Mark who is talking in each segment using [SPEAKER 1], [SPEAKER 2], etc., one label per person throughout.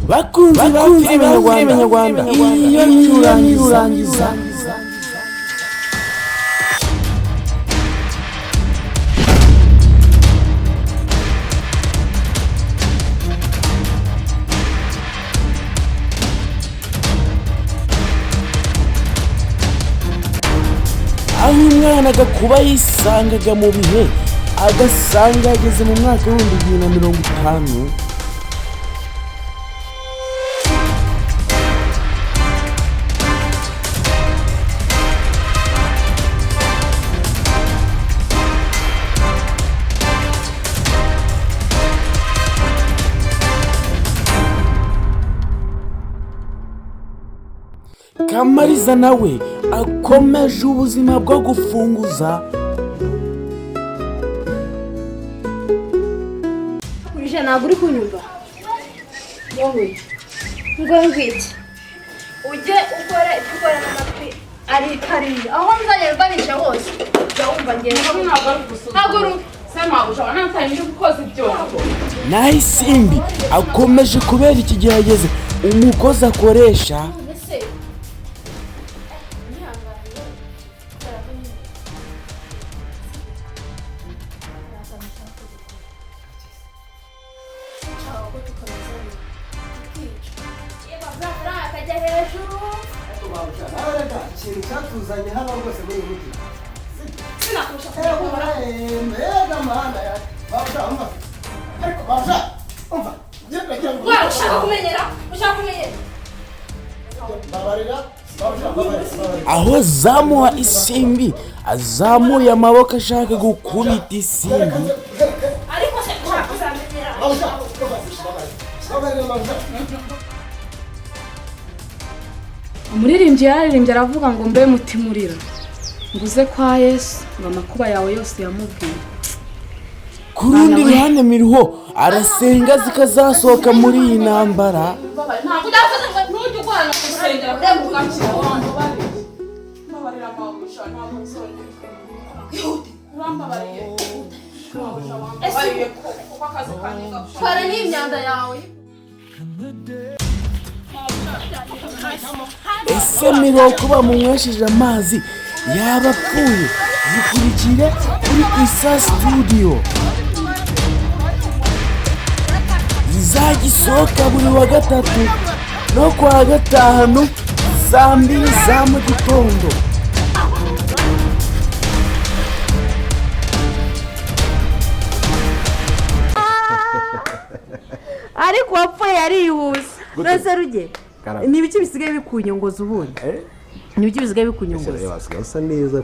[SPEAKER 1] bakunzi ba filime nyarwanda iyo turangiza aho umwana agakuba yisangaga mu bihe agasanga ageze mu mwaka w'2050 Kamariza nawe akomeje ubuzima bwo gufunguza
[SPEAKER 2] kurije ntabwo uri kunyumva wowe ngo ngwiki ujye ukora ikora n'amatwi ari kariya aho nzanyerwa nisha hose jawumva ngene ntabwo sema ushobora ntangiye gukoza ibyo
[SPEAKER 1] naho Simbi akomeje kubera ikigerageze umukozi akoresha
[SPEAKER 3] cyatuzanye hano rwose muri uyu mujyi
[SPEAKER 2] sinakusha
[SPEAKER 3] mbega mana ya babasha umva ariko babasha umva
[SPEAKER 2] ushaka kumenyera
[SPEAKER 3] babarira babasha
[SPEAKER 1] aho zamuha Isimbi azamuye amaboko ashaka gukubita Isimbi
[SPEAKER 2] ariko se ushaka kuzamenyera
[SPEAKER 3] babasha
[SPEAKER 4] umuririmbyi yaririmbye aravuga ngo mbe mutimurira nguze kwa Yesu ngo amakuba yawe yose yamubwiye.
[SPEAKER 1] ku rundi ruhande Miriho arasenga zikazasohoka muri iyi ntambara
[SPEAKER 2] ntabwo ndavuze ngo ntujye ukwana gusengera kurenguka kibondo babarira amagusha ntabwo nzongera urambabariye ese kuko akazi kanjye twara n'imyanda yawe
[SPEAKER 1] ese Miriho kuba munywesheje amazi yaba apfuye zikurikire kuri Isa Studio zizagisohoka buri wa gatatu no kwa gatanu saa 2 za mu gitondo.
[SPEAKER 5] ariko wapfuye yarihuse rose ruge ni ibiki bisigaye bikunyongoza ubundi ni ibiki bisigaye bikunyongoza
[SPEAKER 6] basigaye usa neza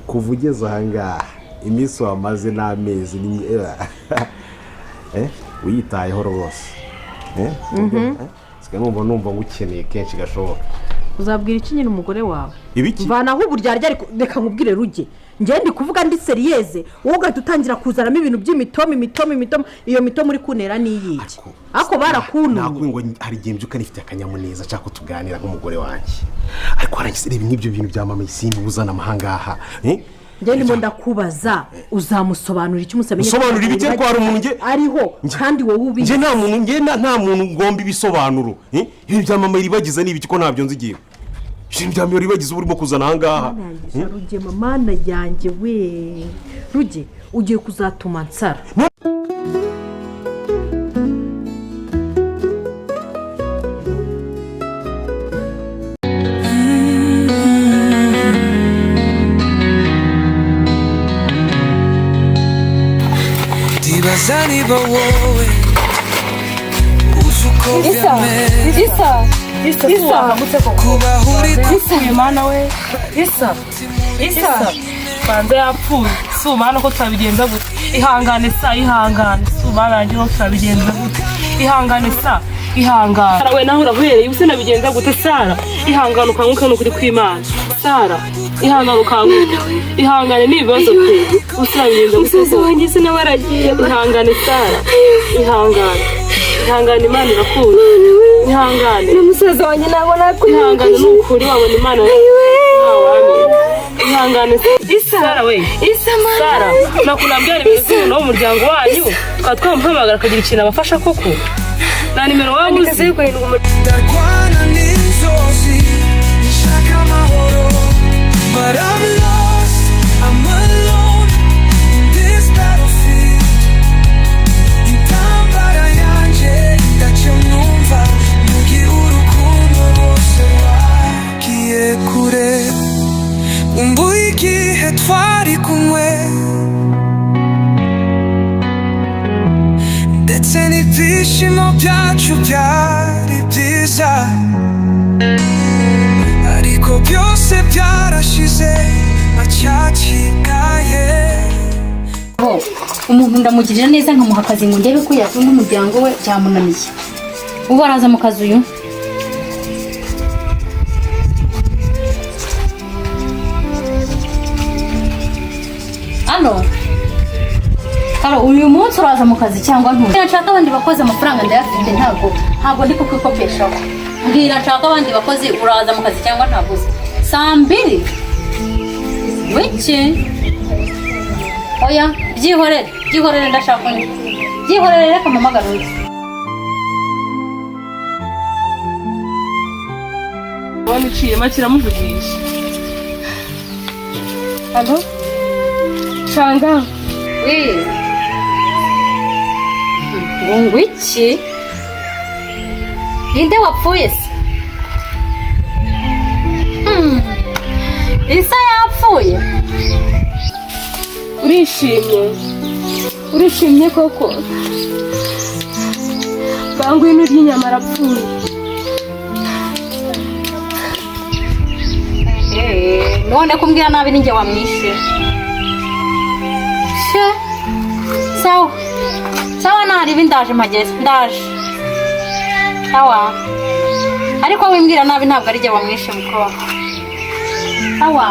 [SPEAKER 6] kuva ugeze ahangaha iminsi wamaze n'amezi wiyitayeho rwose sigaye numva ngukeneye kenshi gashoboka.
[SPEAKER 5] uzabwira iki nyine umugore wawe
[SPEAKER 6] ibiki
[SPEAKER 5] mvanaho uburyarya ariko reka nkubwire ruge njye ndi kuvuga ndi seriyeze wowe ugahita utangira kuzanamo ibintu by'imitomo iyo mitomo uri kunera n'iyiki ariko barakuntumye
[SPEAKER 6] nakubwiye ngo hari igihe mbyuka nifite akanyamuneza nshaka ko tuganira nk'umugore wanjye ariko harangiye reba nk'ibyo bintu bya mama Isimbi uzana amahangaha
[SPEAKER 5] njye ndimo ndakubaza uzamusobanurira iki umusamenye
[SPEAKER 6] usobanura ibiki ko hari umuntu
[SPEAKER 5] ariho kandi wowe ubizi
[SPEAKER 6] njye nta muntu ngomba ibisobanuro ibintu bya mama iribagiza n'ibiki ko ntabyo nzi igihe ibintu bya mama iribagiza urimo kuzana ahangaha
[SPEAKER 5] ruge mana yanjye we ruge ugiye kuzatuma nsara
[SPEAKER 7] Bazani bawowe uzuko
[SPEAKER 4] Isa
[SPEAKER 7] kubahuri
[SPEAKER 4] yapfuye mana we Isa banze yapfuye sumana ko twabigenza gute ihangane sumana yanjye ko twabigenza gute ihangane we naho uravuye ubuse nabigenza gute Sara ihangane ukanguke no kuri kwimana Sara ihangane ukanguke ihangane nibibazo pe usirabigenza gute wanjye se nabaragiye ihangane Sara ihangane Imana irakunda ihangane
[SPEAKER 2] n'umusaza wanjye ntabwo
[SPEAKER 4] ihangane n'ukuri wabona Imana ihangane Sara we Sara nakunambye ari bimeze no mu muryango wanyu twamuhamagara akagira ikintu abafasha koko nta nimero waba uzi
[SPEAKER 7] ndarwana n'inzozi nshaka amahoro but I'm lost I'm alone in this battlefield intambara yanjye ntacyo numva mugihe urukundo rwose wagiye kure umbuye igihe twari kumwe ndetse n'ibyishimo byacu byari byiza ariko byose byarashize macyakikaye
[SPEAKER 8] umuntu ndamugirira neza nkamuha akazi ngo ndebe ko yatunga umuryango we byamunaniye ubu araza mu kazi uyu hano uyu munsi uraza mu kazi cyangwa ntuzi nshaka abandi bakozi amafaranga ndayafite ntabwo ndi kukwikopeshaho mbwira nshaka abandi bakozi uraza mu kazi cyangwa ntabwo uzi saa 2 wiki oya byihorere ndashaka undi byihorere reka mpamagara undi
[SPEAKER 4] wamiciyemo kiramuvugisha alo shanga
[SPEAKER 8] ngo iki ninde wapfuye se isa yapfuye
[SPEAKER 4] urishimye koko bangwino ry'inyama arapfuye
[SPEAKER 8] none kumbwira nabi ninjye wamwishe sawa naribi ndaje mpageze ndaje sawa ariko wimbwira nabi ntabwo ari jye wamwishe mukobwa sawa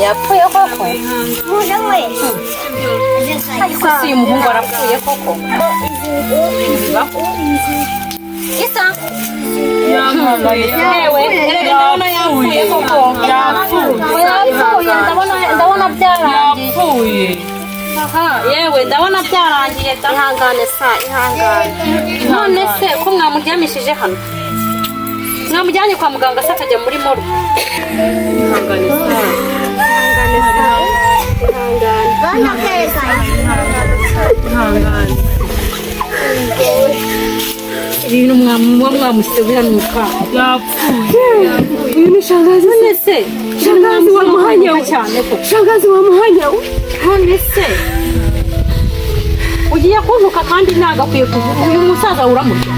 [SPEAKER 8] yapfuye koko ariko si uyu muhungu arapfuye koko isa yewe ndabona yapfuye koko ndabona byarangiye yewe ndabona byarangiye ihangane none se ko mwamuryamishije hano mwamujyanye kwa muganga se akajya muri moro ibintu mwamushyize biranuka yapfuye uyu ni shangazi none se shangazi wamuhanya cyane ko shangazi wamuhanya none se ugiye kuntuka kandi nagakwiye kuvuga uyu musaza uramurya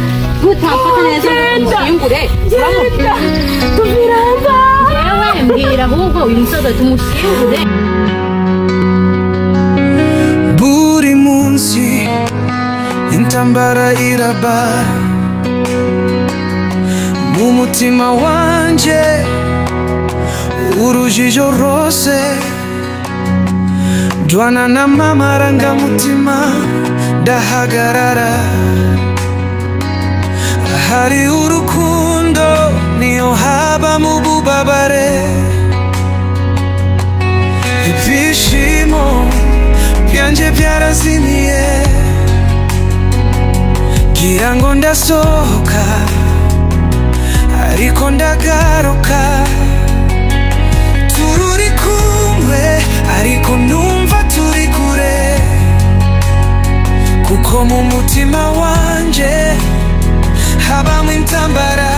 [SPEAKER 8] utamfata neza umushyingure uramurya tuviranga yewe mbwira ahubwo uyu musaza tumushyingure
[SPEAKER 7] buri munsi intambara iraba mu mutima wanje urujijo rwose jwana n'amarangamutima ndahagarara hari urukundo niyo haba mu bubabare ibyishimo byanje byarazimiye ngira ngo ndasohoka ariko ndagaruka turi kumwe ariko numva turi kure kuko mu mutima wanje habamo intambara